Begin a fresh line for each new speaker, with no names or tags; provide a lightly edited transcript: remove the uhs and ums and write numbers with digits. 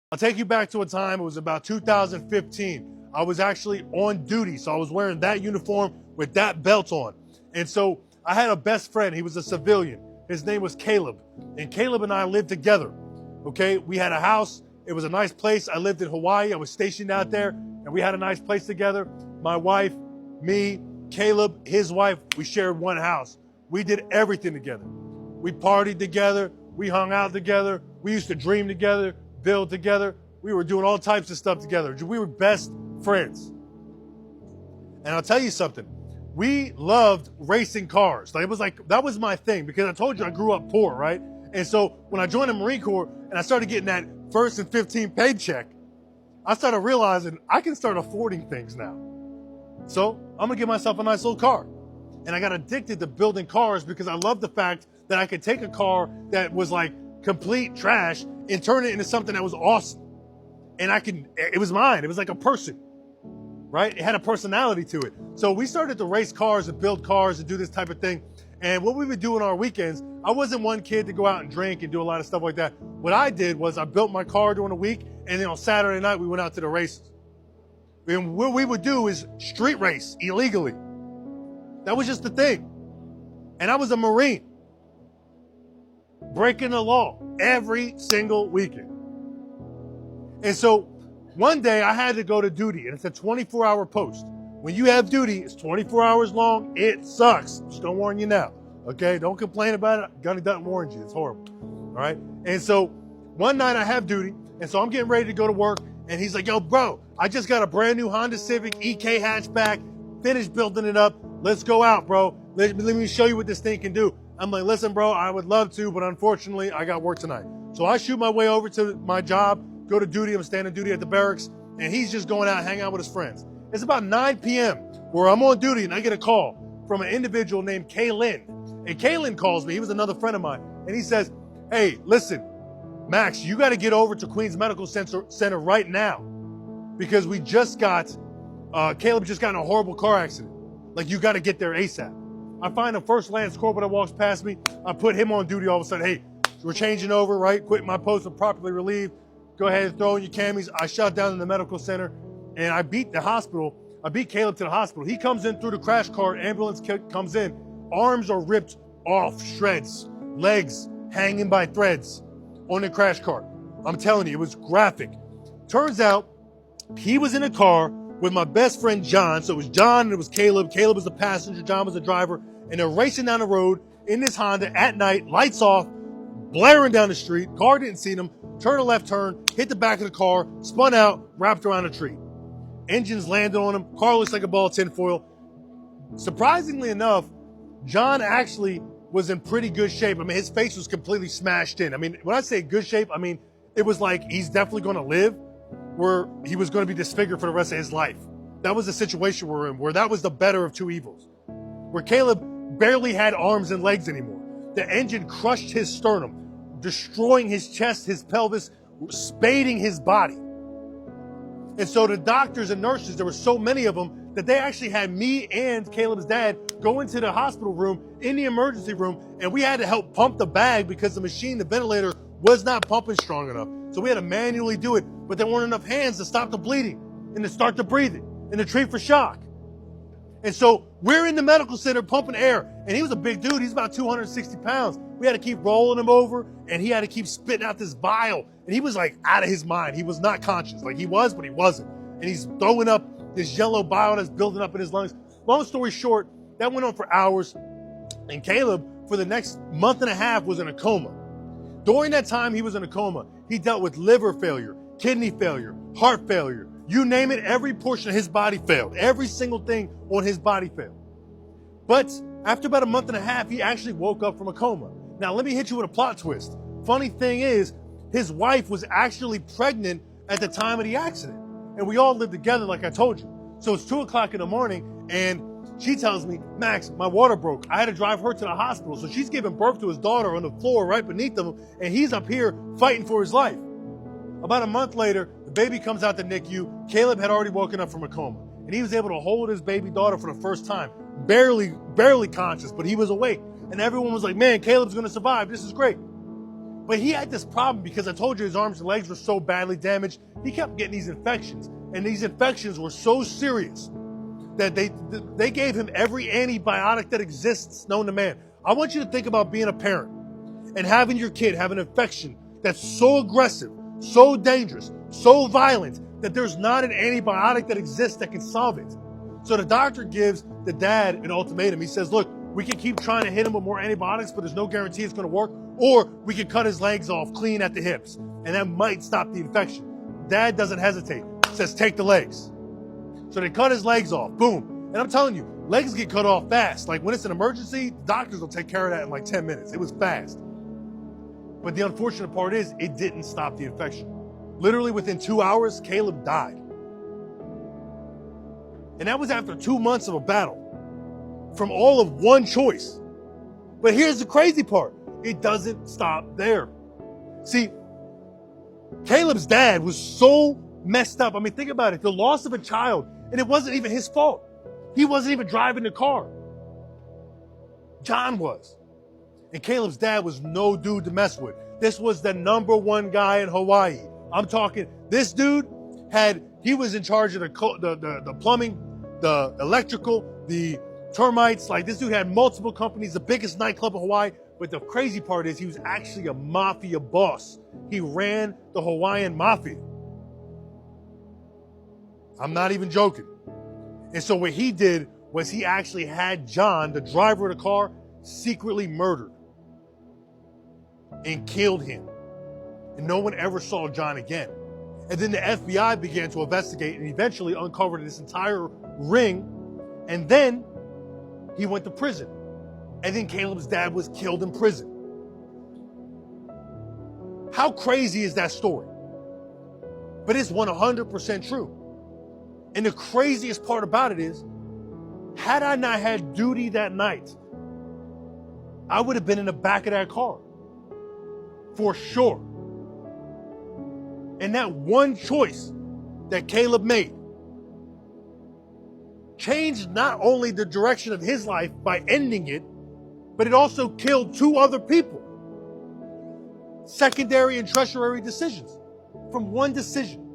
I'll take you back to a time, it was about 2015. I was actually on duty, so I was wearing that uniform with that belt on. And so I had a best friend, he was a civilian. His name was Caleb. And Caleb and I lived together, okay? We had a house, it was a nice place. I lived in Hawaii, I was stationed out there, and we had a nice place together. My wife, me, Caleb, his wife, we shared one house. We did everything together. We partied together, we hung out together, we used to dream together, build together. We were doing all types of stuff together. We were best friends. And I'll tell you something. We loved racing cars. Like, it was like, that was my thing, because I told you I grew up poor, right? And so when I joined the Marine Corps and I started getting that first and 15th paycheck, I started realizing I can start affording things now. So I'm gonna get myself a nice little car. And I got addicted to building cars because I loved the fact that I could take a car that was like complete trash and turn it into something that was awesome. And it was mine. It was like a person, right? It had a personality to it. So we started to race cars and build cars and do this type of thing. And what we would do on our weekends, I wasn't one kid to go out and drink and do a lot of stuff like that. What I did was I built my car during the week, and then on Saturday night, we went out to the races. And what we would do is street race illegally. That was just the thing. And I was a Marine, breaking the law every single weekend. And so one day I had to go to duty, and it's a 24-hour post. When you have duty, it's 24 hours long. It sucks. Just gonna warn you now, okay? Don't complain about it. Gunny doesn't warn you. It's horrible, all right? And so one night I have duty, and so I'm getting ready to go to work, and he's like, yo, bro, I just got a brand new Honda Civic EK hatchback, finished building it up. Let's go out, bro. Let me show you what this thing can do. I'm like, listen, bro, I would love to, but unfortunately, I got work tonight. So I shoot my way over to my job, go to duty. I'm standing duty at the barracks, and he's just going out, hanging out with his friends. It's about 9 p.m. where I'm on duty, and I get a call from an individual named Kaylin. And Kaylin calls me. He was another friend of mine. And he says, hey, listen, Max, you got to get over to Queens Medical Center right now, because we just got, Caleb just got in a horrible car accident. Like, you got to get there ASAP. I find a first Lance Corporal that walks past me. I put him on duty all of a sudden. Hey, we're changing over, right? Quitting my post, I'm properly relieved. Go ahead and throw in your camis. I shot down in the medical center, and I beat the hospital. I beat Caleb to the hospital. He comes in through the crash cart. Ambulance comes in. Arms are ripped off shreds. Legs hanging by threads on the crash cart. I'm telling you, it was graphic. Turns out he was in a car with my best friend, John. So it was John and it was Caleb. Caleb was the passenger, John was the driver. And they're racing down the road in this Honda at night, lights off, blaring down the street. Car didn't see them. Turn a left turn, hit the back of the car, spun out, wrapped around a tree. Engines landed on him. Car looks like a ball of tinfoil. Surprisingly enough, John actually was in pretty good shape. I mean, his face was completely smashed in. I mean, when I say good shape, I mean, it was like he's definitely going to live, where he was going to be disfigured for the rest of his life. That was the situation we're in, where that was the better of two evils. Where Caleb barely had arms and legs anymore. The engine crushed his sternum, destroying his chest, his pelvis, spading his body. And so the doctors and nurses, there were so many of them, that they actually had me and Caleb's dad go into the hospital room, in the emergency room, and we had to help pump the bag because the machine, the ventilator, was not pumping strong enough. So we had to manually do it, but there weren't enough hands to stop the bleeding and to start the breathing and to treat for shock. And so we're in the medical center pumping air, and he was a big dude. He's about 260 pounds. We had to keep rolling him over, and he had to keep spitting out this vial. And he was like out of his mind. He was not conscious. Like, he was, but he wasn't. And he's throwing up this yellow bile that's building up in his lungs. Long story short, that went on for hours. And Caleb, for the next month and a half, was in a coma. During that time he was in a coma, he dealt with liver failure, kidney failure, heart failure. You name it, every portion of his body failed. Every single thing on his body failed. But after about a month and a half, he actually woke up from a coma. Now, let me hit you with a plot twist. Funny thing is, his wife was actually pregnant at the time of the accident. And we all lived together, like I told you. So it's 2 o'clock in the morning, and she tells me, Max, my water broke. I had to drive her to the hospital. So she's giving birth to his daughter on the floor right beneath him, and he's up here fighting for his life. About a month later, the baby comes out the NICU. Caleb had already woken up from a coma, and he was able to hold his baby daughter for the first time. Barely conscious, but he was awake. And everyone was like, man, Caleb's going to survive. This is great. But he had this problem because I told you his arms and legs were so badly damaged. He kept getting these infections. And these infections were so serious that they gave him every antibiotic that exists known to man. I want you to think about being a parent and having your kid have an infection that's so aggressive, so dangerous, so violent that there's not an antibiotic that exists that can solve it. So the doctor gives the dad an ultimatum. He says, look, we can keep trying to hit him with more antibiotics, but there's no guarantee it's going to work. Or we can cut his legs off clean at the hips, and that might stop the infection. Dad doesn't hesitate. Says, take the legs. So they cut his legs off. Boom. And I'm telling you, legs get cut off fast. Like when it's an emergency, doctors will take care of that in like 10 minutes. It was fast. But the unfortunate part is it didn't stop the infection. Literally within 2 hours, Caleb died. And that was after 2 months of a battle from all of one choice. But here's the crazy part. It doesn't stop there. See, Caleb's dad was so messed up. I mean, think about it. The loss of a child, and it wasn't even his fault. He wasn't even driving the car. John was. And Caleb's dad was no dude to mess with. This was the #1 guy in Hawaii. I'm talking, this dude he was in charge of the plumbing, the electrical, the termites. Like this dude had multiple companies, the biggest nightclub in Hawaii. But the crazy part is he was actually a mafia boss. He ran the Hawaiian mafia. I'm not even joking. And so what he did was he actually had John, the driver of the car, secretly murdered and killed him. And no one ever saw John again. And then the FBI began to investigate and eventually uncovered this entire ring. And then he went to prison. And then Caleb's dad was killed in prison. How crazy is that story? But it's 100% true. And the craziest part about it is, had I not had duty that night, I would have been in the back of that car. For sure. And that one choice that Caleb made changed not only the direction of his life by ending it, but it also killed 2 other people. Secondary and tertiary decisions from one decision.